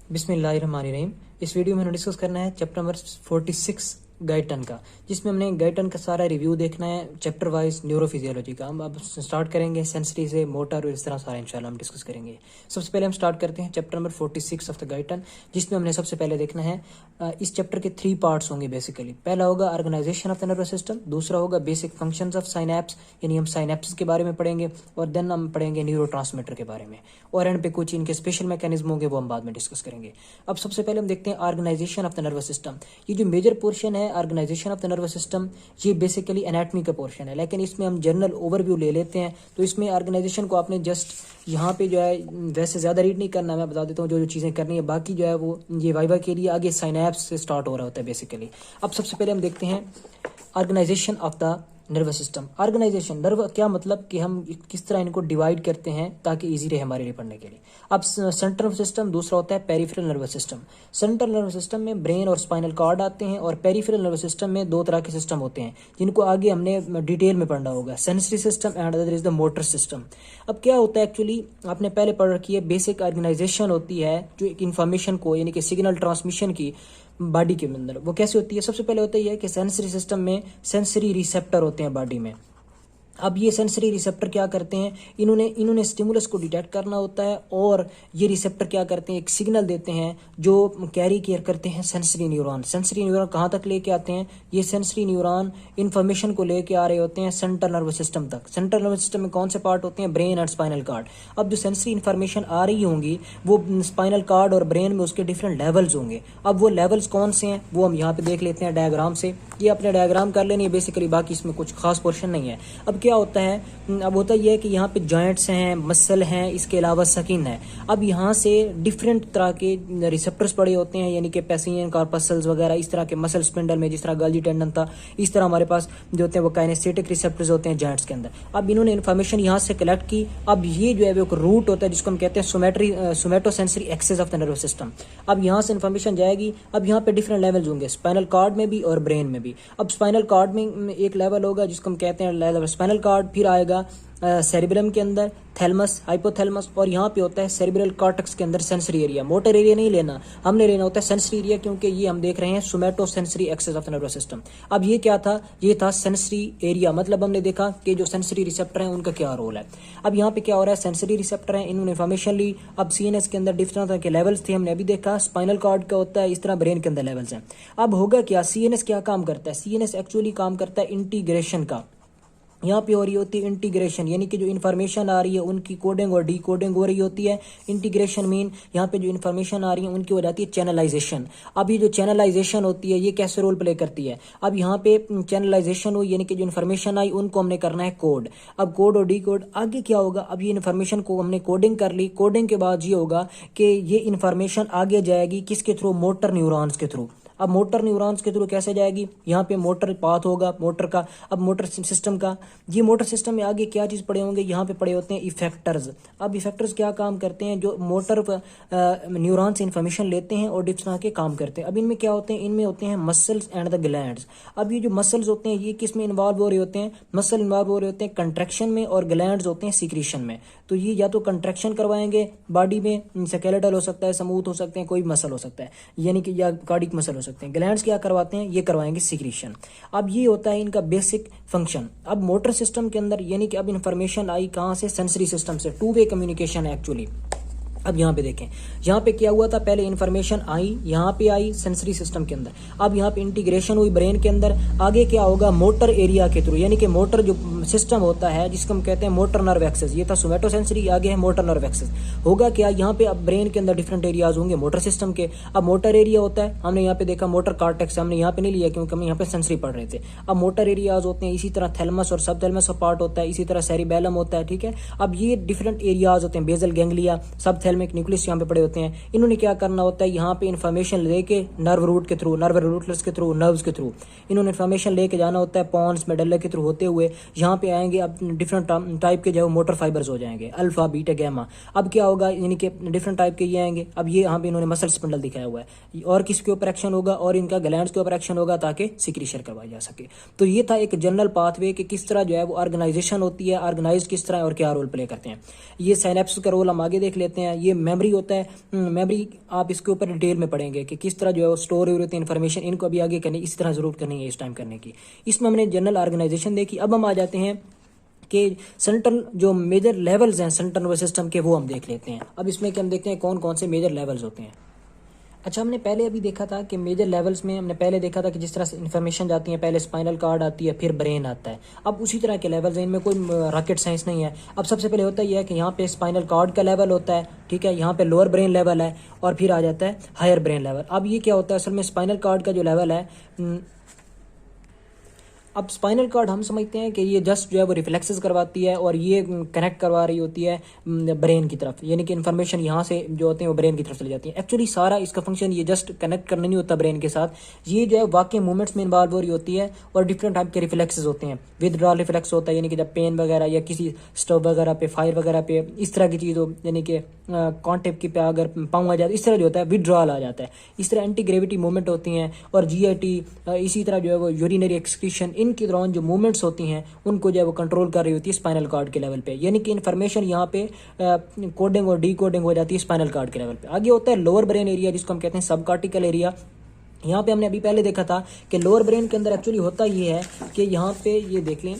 बिस्मिल्लाहिर्रहमानिर्रहीम। इस वीडियो में हमें डिस्कस करना है चैप्टर नंबर 46 गाइटन का, जिसमें हमने गाइटन का सारा रिव्यू देखना है चैप्टर वाइज न्यूरोफिजियोलॉजी का। हम अब स्टार्ट करेंगे सेंसरी से, मोटर और इस तरह सारा इंशाल्लाह हम डिस्कस करेंगे। सबसे पहले हम स्टार्ट करते हैं chapter number 46 of the Guyton, जिसमें हमने सबसे पहले देखना है इस चैप्टर के 3 पार्ट्स होंगे बेसिकली। पहला होगा organisation of the nervous system, दूसरा होगा बेसिक फंक्शंस ऑफ साइनेप्स, यानी हम साइनेप्स के बारे में पढ़ेंगे, और देन हम पढ़ेंगे न्यूरोट्रांसमीटर के बारे में, और एंड पे कुछ इनके स्पेशल मैकेनिज्म होंगे वो हम बाद में डिस्कस करेंगे। अब सबसे पहले हम देखते हैं organisation of the nervous system. ये जो मेजर पोर्शन है organisation of the nervous system, ये बेसिकली एनाटॉमी का पोर्शन है, लेकिन इसमें हम जनरल ओवरव्यू ले लेते हैं। तो इसमें ऑर्गेनाइजेशन को आपने जस्ट यहाँ पे जो है वैसे ज़्यादा रीड नहीं करना, मैं बता देता हूँ जो जो चीज़ें करनी है, बाकी जो है वो ये वाइवा के लिए आगे साइनेप्स से स्टार्ट हो रहा होता है बेसिकली। अब सबसे पहले हम देखते हैं organisation of the nervous system. Organisation nerve क्या मतलब कि हम किस तरह इनको डिवाइड करते हैं ताकि इजी रहे हमारे लिए पढ़ने के लिए। अब सेंट्रल नर्वस सिस्टम, दूसरा होता है peripheral nervous system. Central nervous system में ब्रेन और स्पाइनल कॉर्ड आते हैं, और पेरिफेरल नर्वस सिस्टम में 2 तरह के सिस्टम होते हैं जिनको आगे हमने डिटेल में पढ़ना होगा, sensory system and other is the motor system. अब क्या होता है एक्चुअली, आपने पहले पढ़ रखी है, बेसिक ऑर्गेनाइजेशन होती है जो एक इन्फॉर्मेशन को यानी कि सिग्नल ट्रांसमिशन की बॉडी के अंदर, वो कैसे होती है। सबसे पहले होता है कि सेंसरी सिस्टम में सेंसरी रिसेप्टर होते हैं बॉडी में। अब ये सेंसरी रिसेप्टर क्या करते हैं, इन्होंने स्टिमुलस को डिटेक्ट करना होता है, और ये रिसेप्टर क्या करते हैं, एक सिग्नल देते हैं जो कैरी केयर करते हैं सेंसरी न्यूरॉन। सेंसरी न्यूरॉन कहाँ तक लेके आते हैं, ये सेंसरी न्यूरॉन इन्फॉर्मेशन को लेके आ रहे होते हैं सेंट्रल नर्वस सिस्टम तक। सेंट्रल नर्वस सिस्टम में कौन से पार्ट होते हैं, ब्रेन एंड स्पाइनल कार्ड। अब जो सेंसरी इन्फॉर्मेशन आ रही होंगी वो स्पाइनल कार्ड और ब्रेन में उसके डिफरेंट लेवल्स होंगे। अब वो लेवल्स कौन से हैं वो हम यहाँ पे देख लेते हैं डायग्राम से। ये अपने डायग्राम कर लेनी है बेसिकली, बाकी इसमें कुछ खास पोर्शन नहीं है। अब क्या होता है, अब होता यह है कि यहाँ पे जॉइंट्स हैं, मसल हैं, इसके अलावा स्किन है। अब यहाँ से डिफरेंट तरह के रिसेप्टर्स पड़े होते हैं, यानी कि पेसियन कार्पसल्स वगैरह, इस तरह के मसल स्पिंडल में जिस तरह गॉल्जी टेंडन था, इस तरह हमारे पास जो होते हैं वो काइनेस्थेटिक रिसेप्टर्स होते हैं जॉइंट्स के अंदर। अब इन्होंने इन्फॉर्मेशन यहाँ से कलेक्ट की। अब ये जो है वो एक रूट होता है जिसको हम कहते हैं somatosensory axis of the nervous system. अब यहाँ से इन्फॉर्मेशन जाएगी। अब यहाँ पे डिफरेंट लेवल्स होंगे, स्पाइनल कार्ड में भी और ब्रेन में भी। अब स्पाइनल कार्ड में एक लेवल होगा जिसको हम कहते हैं लेवल स्पाइनल कार्ड, फिर आएगा सेरिब्रम के अंदर थैलमस, हाइपोथैलमस, और यहाँ पे होता है सेरिब्रल कॉर्टेक्स के अंदर सेंसरी एरिया। मोटर एरिया नहीं लेना, हमने लेना होता है सेंसरी एरिया, क्योंकि ये हम देख रहे हैं somatosensory axis of the nervous system. अब ये क्या था, ये था सेंसरी एरिया, मतलब हमने देखा कि जो सेंसरी रिसेप्टर हैं उनका क्या रोल है। अब यहाँ पे क्या हो रहा है, सेंसरी रिसेप्टर हैं, इन्होंने इन्फॉर्मेशन ली। अब CNS के अंदर डिफरेंट तरह के लेवल्स थे, हमने अभी देखा। स्पाइनल कॉर्ड का होता है, इस तरह ब्रेन के अंदर लेवल्स हैं। अब होगा क्या, CNS क्या काम करता है, CNS एक्चुअली काम करता है इंटीग्रेशन का। यहाँ पे हो रही होती है इंटीग्रेशन, यानी कि जो इन्फॉर्मेशन आ रही है उनकी कोडिंग और डी कोडिंग हो रही होती है। इंटीग्रेशन मीन यहाँ पे जो इन्फॉर्मेशन आ रही है उनकी हो जाती है चैनलाइजेशन। अब ये जो चैनलाइजेशन होती है ये कैसे रोल प्ले करती है, अब यहाँ पे चैनलाइजेशन हुई, यानी कि जो इन्फॉर्मेशन आई उनको हमने करना है कोड। अब कोड और डी कोड आगे क्या होगा, अब ये इन्फॉर्मेशन को हमने कोडिंग कर ली। कोडिंग के बाद ये होगा कि ये इन्फॉर्मेशन आगे जाएगी किसके थ्रू, मोटर न्यूरॉन्स के थ्रू। अब मोटर न्यूरॉन्स के थ्रू कैसे जाएगी, यहाँ पे मोटर पाथ होगा मोटर का। अब मोटर सिस्टम का, ये मोटर सिस्टम में आगे क्या चीज़ पड़े होंगे, यहाँ पे पड़े होते हैं इफेक्टर्स। अब इफेक्टर्स क्या काम करते हैं, जो मोटर न्यूरॉन से इन्फॉर्मेशन लेते हैं और डिफरेंट तरह के काम करते हैं। अब इनमें क्या होते हैं, इनमें होते हैं मसल्स एंड द ग्लैंड्स। अब ये जो मसल्स होते हैं ये किस में इन्वॉल्व हो रहे होते हैं, मसल इन्वॉल्व हो रहे होते हैं कंट्रैक्शन में, और ग्लैंड्स होते हैं सीक्रेशन में। तो ये या तो कंट्रैक्शन करवाएंगे बॉडी में, स्केलेटल हो सकता है, स्मूथ हो सकते हैं, कोई मसल हो सकता है, यानी कि या कार्डिक मसल हो सकते हैं। ग्लैंड्स क्या करवाते हैं, ये करवाएंगे सीक्रेशन। अब ये होता है इनका बेसिक फंक्शन। अब मोटर सिस्टम के अंदर, यानी कि अब इन्फॉर्मेशन आई कहाँ से, सेंसरी सिस्टम से। 2 वे कम्युनिकेशन है एक्चुअली। अब यहाँ पे देखें, यहाँ पे क्या हुआ था, पहले इन्फॉर्मेशन आई, यहाँ पे आई सेंसरी सिस्टम के अंदर। अब यहाँ पे इंटीग्रेशन हुई ब्रेन के अंदर। आगे क्या होगा, मोटर एरिया के थ्रू, यानी कि मोटर जो सिस्टम होता है जिसको हम कहते हैं मोटर नर्व एक्सेस, ये था सोमेटोसेंसरी, आगे है मोटर नर्व एक्सेस। होगा क्या, यहाँ पे अब ब्रेन के अंदर डिफरेंट एरियाज होंगे मोटर सिस्टम के। अब मोटर एरिया होता है, हमने यहाँ पे देखा मोटर कॉर्टेक्स, हमने यहाँ पे नहीं लिया क्योंकि हम यहाँ पे सेंसरी पढ़ रहे थे। अब मोटर एरियाज होते हैं, इसी तरह थैलमस और सब थैलमस का पार्ट होता है, इसी तरह सेरिबेलम होता है, ठीक है। अब ये डिफरेंट एरियाज होते हैं, बेजल गैंग्लिया, सब थैलमिक न्यूक्लियस यहाँ पे पड़े होते हैं। इन्होंने क्या करना होता है, यहाँ पे इन्फॉर्मेशन लेके नर्व रूट के थ्रू, नर्व रूटलेट्स के थ्रू, नर्व्स के थ्रू इन्होंने इन्फॉर्मेशन लेके जाना होता है पॉन्स मेडल्ला के थ्रू होते हुए यहाँ पे आएंगे। अब डिफरेंट टाइप के जो मोटर फाइबर्स हो जाएंगे, अल्फा बीटा गैमा। अब क्या होगा, यानी कि डिफरेंट टाइप के ये आएंगे। अब ये यहाँ पे इन्होंने मसल स्पिंडल दिखाया हुआ है, और किसके ऊपर एक्शन होगा, और इनका ग्लैंड्स के ऊपर एक्शन होगा ताकि सिक्रीशन करवाई जा सके। तो ये था एक जनरल पाथवे कि किस तरह जो है वो ऑर्गेनाइजेशन होती है, ऑर्गेनाइज किस तरह और क्या रोल प्ले करते हैं। ये साइनेप्स का रोल हम आगे देख लेते हैं। ये मेमोरी होता है, मेमोरी आप इसके ऊपर डिटेल में पढ़ेंगे कि किस तरह जो है वो स्टोर हो रही है इन्फॉर्मेशन, इनको अभी आगे करनी इसी तरह ज़रूरत करनी है इस टाइम करने की। इसमें हमने जनरल ऑर्गेनाइजेशन देखी। अब हम आ जाते हैं कि सेंट्रल जो मेजर लेवल्स हैं सेंट्रल नर्वस सिस्टम के, वो हम देख लेते हैं। अब इसमें कि हम देखते हैं कौन कौन से मेजर लेवल्स होते हैं। अच्छा, हमने पहले अभी देखा था कि मेजर लेवल्स में हमने पहले देखा था कि जिस तरह से इन्फॉर्मेशन जाती है, पहले स्पाइनल कार्ड आती है, फिर ब्रेन आता है। अब उसी तरह के लेवल्स हैं, इनमें कोई रॉकेट साइंस नहीं है। अब सबसे पहले होता यह है कि यहाँ पे स्पाइनल कार्ड का लेवल होता है, ठीक है, यहाँ पे लोअर ब्रेन लेवल है, और फिर आ जाता है हायर ब्रेन लेवल। अब ये क्या होता है असल में, स्पाइनल कार्ड का जो लेवल है, अब स्पाइनल कार्ड हम समझते हैं कि ये जस्ट जो है वो रिफ्लेक्सेस करवाती है और ये कनेक्ट करवा रही होती है ब्रेन की तरफ, यानी कि इन्फॉर्मेशन यहाँ से जो होते हैं वो ब्रेन की तरफ चली जाती है। एक्चुअली सारा इसका फंक्शन ये जस्ट कनेक्ट करना नहीं होता ब्रेन के साथ, ये जो है वाकई मूवमेंट्स में इन्वॉल्व हो रही होती है। और डिफरेंट टाइप के रिफ्लेक्सेस होते हैं। विदड्रॉल रिफ्लेक्स होता है, यानी कि जब पेन वगैरह या किसी स्टोव वगैरह पे, फायर वगैरह पे इस तरह की चीज़ हो, यानी कि कॉन्टेक्ट की पे अगर पाँव आ जाए, इस तरह जो होता है विदड्रॉल आ जाता है। इस तरह एंटी ग्रेविटी मूवमेंट होती हैं। और जीआईटी, इसी तरह जो है वो यूरिनरी एक्सक्रीशन, इनके दौरान जो मूवमेंट्स होती हैं उनको जो है वो कंट्रोल कर रही होती है स्पाइनल कार्ड के लेवल पे, यानी कि इन्फॉर्मेशन यहाँ पे कोडिंग और डी कोडिंग हो जाती है स्पाइनल कार्ड के लेवल पे। आगे होता है लोअर ब्रेन एरिया, जिसको हम कहते हैं सब कॉर्टिकल एरिया। यहाँ पे हमने अभी पहले देखा था कि लोअर ब्रेन के अंदर एक्चुअली होता ये है कि यहाँ पे ये देख लें,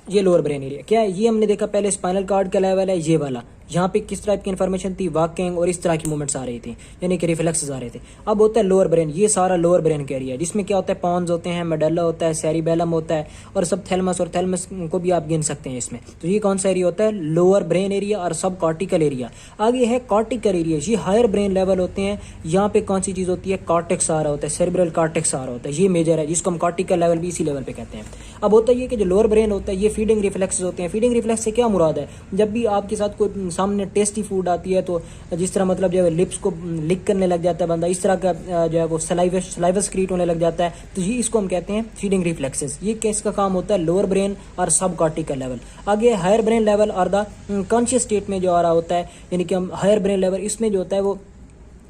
ये लोअर ब्रेन एरिया क्या है, ये हमने देखा पहले स्पाइनल कार्ड का लेवल है ये वाला। यहाँ पे किस टाइप की इन्फॉर्मेशन थी, वॉकिंग और इस तरह की मूवमेंट्स आ रही थी, यानी कि रिफ्लेक्सेस आ रहे थे। अब होता है लोअर ब्रेन, ये सारा लोअर ब्रेन का एरिया, जिसमें क्या होता है, पॉन्स होते हैं, मेडल्ला होता है, सेरिबेलम होता है, और सब थैलमस और थैलमस को भी आप गिन सकते हैं इसमें। तो ये कौन सा एरिया होता है, लोअर ब्रेन एरिया और सब कॉर्टिकल एरिया। आगे है कॉर्टिकल एरिया, ये हायर ब्रेन लेवल होते हैं। यहाँ पे कौन सी चीज़ होती है, कॉर्टेक्स आ रहा होता है, सेरिब्रल कॉर्टेक्स आ रहा होता है, ये मेजर है, जिसको हम कॉर्टिकल लेवल भी इसी लेवल पे कहते हैं। अब होता है कि जो लोअर ब्रेन होता है ये फीडिंग रिफ्लेक्सेस होते हैं। फीडिंग रिफ्लेक्स से क्या मुराद है, जब भी आपके साथ कोई सामने टेस्टी फूड आती है तो जिस तरह मतलब जो है लिप्स को लिक करने लग जाता है बंदा, इस तरह का जो है वो सलाइवा स्क्रीट होने लग जाता है, तो ये इसको हम कहते हैं फीडिंग रिफ्लेक्सेस। ये किसका काम होता है, लोअर ब्रेन और सब कॉर्टिकल लेवल। आगे हायर ब्रेन लेवल और द कॉन्शियस स्टेट में जो आ रहा होता है, यानी कि हम हायर ब्रेन लेवल, इसमें जो होता है वो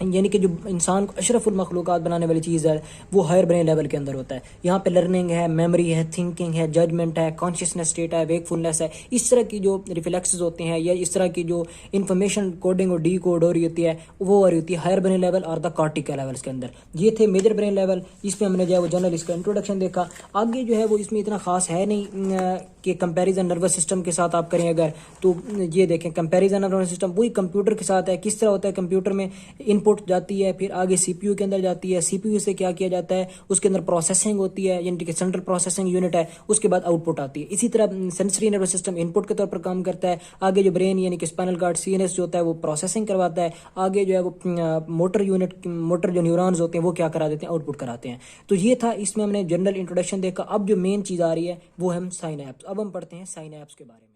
यानी कि जो इंसान को अशरफुल मखलूक़ात बनाने वाली चीज़ है वो हायर ब्रेन लेवल के अंदर होता है। यहाँ पे लर्निंग है, मेमोरी है, थिंकिंग है, जजमेंट है, कॉन्शियसनेस स्टेट है, वेकफुलनेस है, इस तरह की जो रिफ्लेक्सेस होते हैं या इस तरह की जो इन्फॉर्मेशन कोडिंग और डी कोड हो रही होती है वो हो रही होती है हायर ब्रेन लेवल और द कॉर्टिकल लेवल्स के अंदर। ये थे मेजर ब्रेन लेवल, इसमें हमने जो है वो जनरल इसका इंट्रोडक्शन देखा। आगे जो है वो इसमें इतना खास है नहीं कि कंपैरिजन नर्वस सिस्टम के साथ आप करें अगर, तो ये देखें कंपैरिजन नर्वस सिस्टम वही कंप्यूटर के साथ है। किस तरह होता है, कंप्यूटर में इनपुट जाती है, फिर आगे सीपीयू के अंदर जाती है, सीपीयू से क्या किया जाता है, उसके अंदर प्रोसेसिंग होती है, यानी कि सेंट्रल प्रोसेसिंग यूनिट है, उसके बाद आउटपुट आती है। इसी तरह सेंसरी नर्वस सिस्टम इनपुट के तौर पर काम करता है। आगे जो ब्रेन यानी कि स्पाइनल कार्ड सीएनएस जो होता है वो प्रोसेसिंग करवाता है। आगे जो है वो मोटर यूनिट, मोटर जो न्यूरॉन्स होते हैं वो क्या करा देते हैं, आउटपुट कराते हैं। तो ये था, इसमें हमने जनरल इंट्रोडक्शन देखा। अब जो मेन चीज़ आ रही है वो है साइनैप्स। अब हम पढ़ते हैं साइनैप्स के बारे में।